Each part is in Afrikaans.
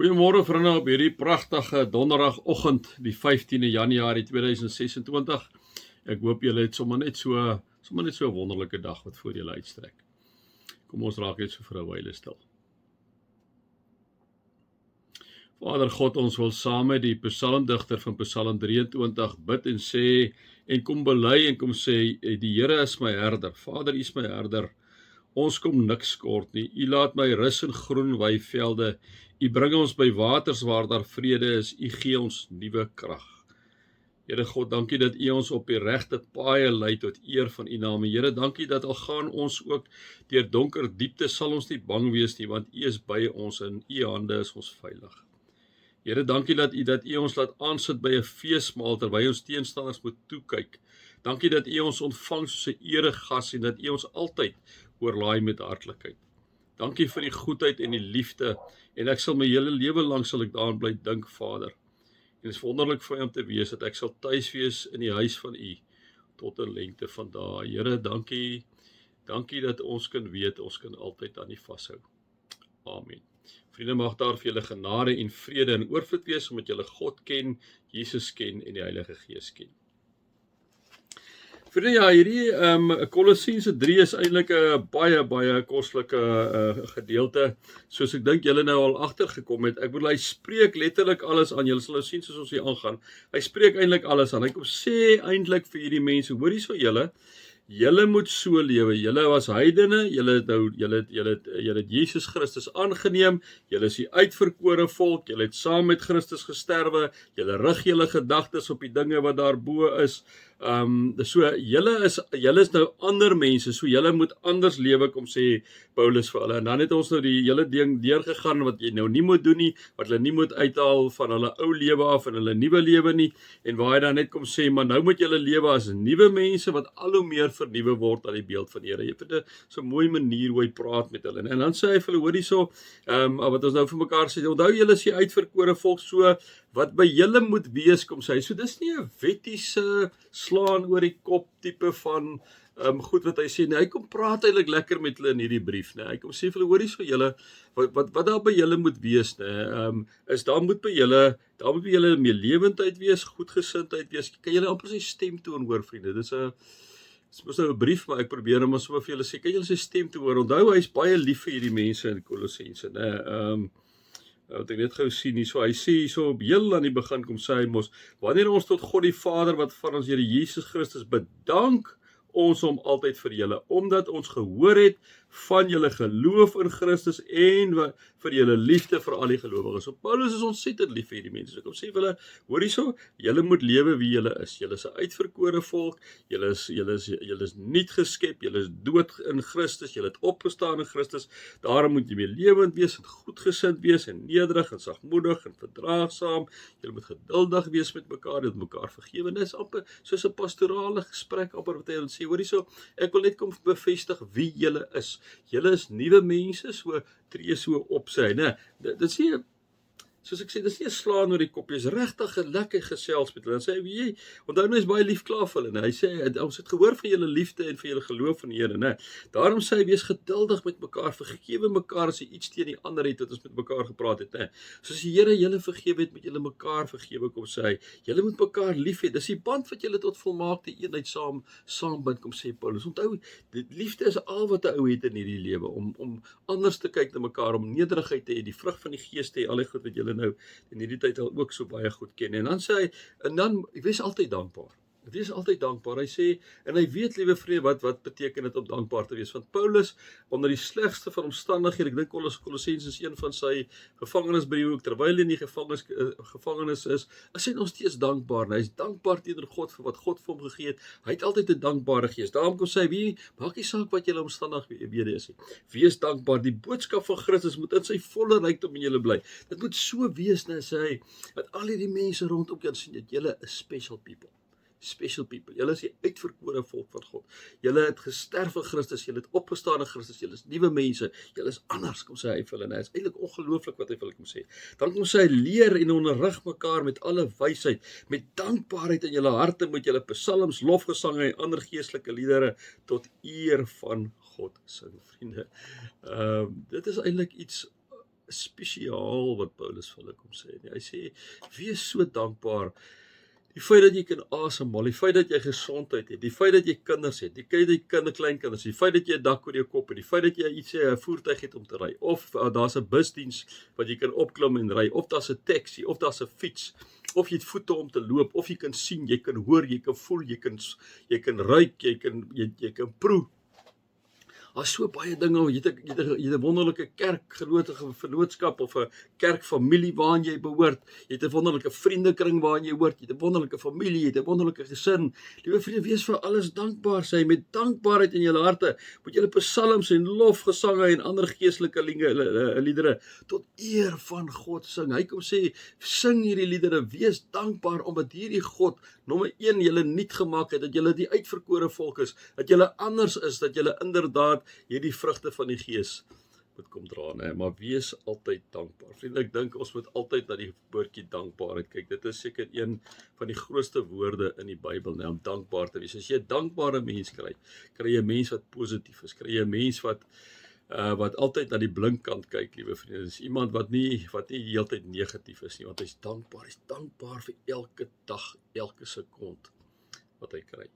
Goeiemôre vriende op hierdie pragtige donderdagoggend, die 15de Januarie 2026. Ek hoop julle het sommer net so 'n wonderlike dag wat voor julle uitstrek. Kom ons raak net so vir 'n wyle stil. Vader God, ons wil saam met die psalmdigter van Psalm 23 bid en sê en kom bely en kom sê, die Here is my herder. Vader, U is my herder. Ons kom niks kort nie. U laat my rus in groen weivelde. U bring ons by waters waar daar vrede is. U gee ons nuwe krag. Here God, dankie dat U ons op die regte paaie lei tot eer van U naam. Here, dankie dat al gaan ons ook deur donker diepte, sal ons nie bang wees nie, want U is by ons en in U hande is ons veilig. Here, dankie dat U ons laat aansit by 'n feesmaal terwyl ons teenstanders moet toekyk. Dankie dat U ons ontvang soos 'n eregas en dat U ons altyd oorlaai met hartlikheid. Dankie vir die goedheid en die liefde, en ek sal my hele lewe lank sal ek daaraan bly dink, Vader. En dit is wonderlik vir my om te weet dat ek sal tuis wees in die huis van U tot 'n lengte van dae. Here, dankie dat ons kan weet, ons kan altyd aan U vashou. Amen. Vriende, mag daar vir julle genade en vrede en oorvloed wees, omdat julle God ken, Jesus ken en die Heilige Gees ken. Vriende, ja, hierdie Kolossense 3 is eintlik 'n baie kostelike gedeelte, soos ek dink julle nou al agtergekom het. Ek bedoel, hy spreek letterlik alles aan. Julle sal nou sien soos ons hier aangaan. Hy spreek eintlik alles aan. Hy kom sê eintlik vir hierdie mense, hoor hierso julle moet so lewe. Julle was heidene, julle het Jesus Christus aangeneem, julle is die uitverkore volk, julle het saam met Christus gesterwe, julle rig julle gedagtes op die dinge wat daarbo is. So julle is nou ander mense, so julle moet anders lewe, kom sê Paulus vir hulle. En dan het ons nou die hele ding deurgegaan wat jy nou nie moet doen nie, wat hulle nie moet uithaal van hulle ou lewe af en hulle nuwe lewe nie, en waar hy dan net kom sê, maar nou moet julle lewe as nuwe mense wat al hoe meer vernuwe word aan die beeld van die Here. Jy het so 'n mooi manier hoe hy praat met hulle. En dan sê hy vir hulle, hoor hierso, wat ons nou vir mekaar sê, onthou julle is die uitverkore volk, so wat by julle moet wees, kom sê hy. So dis nie 'n wettiese slaan oor die kop tipe van goed wat hy sê nie. Hy kom praat eintlik lekker met hulle in hierdie brief, né? Hy kom sê vir hulle, hoor hierso julle, wat daar by julle moet wees, né? Is daar moet by julle meer lewendheid wees, goedgesindheid wees. Kan julle amper sy stem toon hoor, vriende? Dis mos nou 'n brief, maar ek probeer hom sommer vir julle sê, kan julle sy stem toe hoor? Onthou, hy's baie lief vir hierdie mense in Kolossense, né? Wat ek net gou sien hier, so hy sê hier so op heel aan die begin kom sê hy mos, wanneer ons tot God die Vader wat van ons Here Jesus Christus bedank, ons hom altyd vir julle, omdat ons gehoor het van julle geloof in Christus en vir julle liefde vir al die gelowiges. So Paulus is ontsettend lief vir hierdie mense. So kom sê vir hulle, hoor hierso, julle moet lewe wie julle is. Julle is 'n uitverkore volk, julle is nuut geskep, julle is dood in Christus, julle het opgestaan in Christus. Daarom moet jy meer lewend wees en goedgesind wees en nederig en sagmoedig en verdraagsaam. Julle moet geduldig wees met mekaar, dit mekaar vergewe. Dit is amper soos 'n pastorale gesprek amper wat hy sê, hoor hierso, ek wil net kom bevestig wie julle is. Julle is nuwe mense, so tree so op sy, né? Dit is nie, soos ek sê, dis nie 'n slaan oor die kop, jy's regtig 'n lekker gesels met hulle. Dan sê hy, wie jy, onthou nou is baie lief klaar vir hulle, né? Hy sê, ons het gehoor van julle liefde en van julle geloof in die Here, né? Daarom sê hy, wees geduldig met mekaar, vergewe mekaar as jy iets teen die ander het, wat ons met mekaar gepraat het, né? Soos die Here julle vergewe het, moet julle mekaar vergewe, kom sê hy. Julle moet mekaar lief hê. Dis die band wat julle tot volmaakte eenheid saambind, kom sê Paulus. Onthou, liefde is al wat 'n ou het in hierdie lewe, om anders te kyk na mekaar, om nederigheid te hê, die vrug van die Gees te hê, al die goed wat julle nou in hierdie tyd al ook so baie goed ken. En dan sê hy, en dan, wees altyd dankbaar. Wees altyd dankbaar. Hy sê, en hy weet, liewe vriende, wat beteken dit om dankbaar te wees. Want Paulus, onder die slegste van omstandighede, ek dink Kolossense is een van sy gevangenisbriewe, terwyl hy in die gevangenis is hy nog steeds dankbaar. En hy is dankbaar teenoor God vir wat God vir hom gegee het. Hy het altyd 'n dankbare gees. Daarom kom sê hy, maak nie saak wat julle omstandighede is nie. Wees dankbaar. Die boodskap van Christus moet in sy volle rykdom in julle bly. Dit moet so wees, net sê hy, dat al hierdie mense rondom kan sien dat julle is special people. Special people. Julle is die uitverkore volk van God. Julle het gesterf in Christus, julle het opgestaan in Christus, julle is nuwe mense, julle is anders, kom sê hy vir hulle. En dit is eintlik ongelooflik wat hy vir hulle kom sê. Dan kom sê hy, leer en onderrig mekaar met alle wysheid, met dankbaarheid in julle harte, met julle psalms, lofgesange en ander geestelike liedere tot eer van God sing, vriende. Dit is eintlik iets spesiaal wat Paulus vir hulle kom sê. Hy sê, wees so dankbaar. Die feit dat jy kan asemhaal, die feit dat jy gesondheid het, die feit dat jy kinders het, die feit dat jy kleinkinders, die feit dat jy 'n dak oor jou kop het, die feit dat jy 'n voertuig het om te ry, of daar's 'n busdiens wat jy kan opklim en ry, of daar's 'n taxi, of daar's 'n fiets, of jy het voete om te loop, of jy kan sien, jy kan hoor, jy kan voel, jy kan ruik, jy kan proe. Daar's so baie dinge, jy het 'n wonderlike vennootskap of 'n kerkfamilie waaraan jy behoort. Jy het 'n wonderlike vriendekring waaraan jy hoort. Jy het 'n wonderlike familie, jy het 'n wonderlike gesin. Liewe vriende, wees vir alles dankbaar. Sy met dankbaarheid in julle harte moet julle psalms en lofgesange en ander geestelike liedere tot eer van God sing. Hy kom sê, sing hierdie liedere, wees dankbaar omdat hierdie God nommer 1 julle nuut gemaak het, dat julle die uitverkore volk is, dat julle anders is, dat julle inderdaad hierdie vrugte van die Gees moet kom dra, né? Maar wees altyd dankbaar. Vriende, ek dink ons moet altyd na die woordjie dankbaarheid kyk. Dit is seker een van die grootste woorde in die Bybel, né, om dankbaar te wees. As jy 'n dankbare mens kry jy 'n mens wat positief is, kry jy 'n mens wat altyd na die blink kant kyk, liewe vriende. Dis iemand wat nie heeltyd negatief is nie, want hy's dankbaar vir elke dag, elke sekond wat hy kry.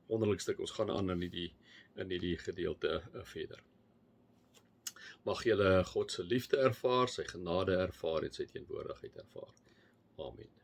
Wonderlik stuk, ons gaan aan in hierdie gedeelte verder. Mag julle God se liefde ervaar, sy genade ervaar en sy teenwoordigheid ervaar. Amen.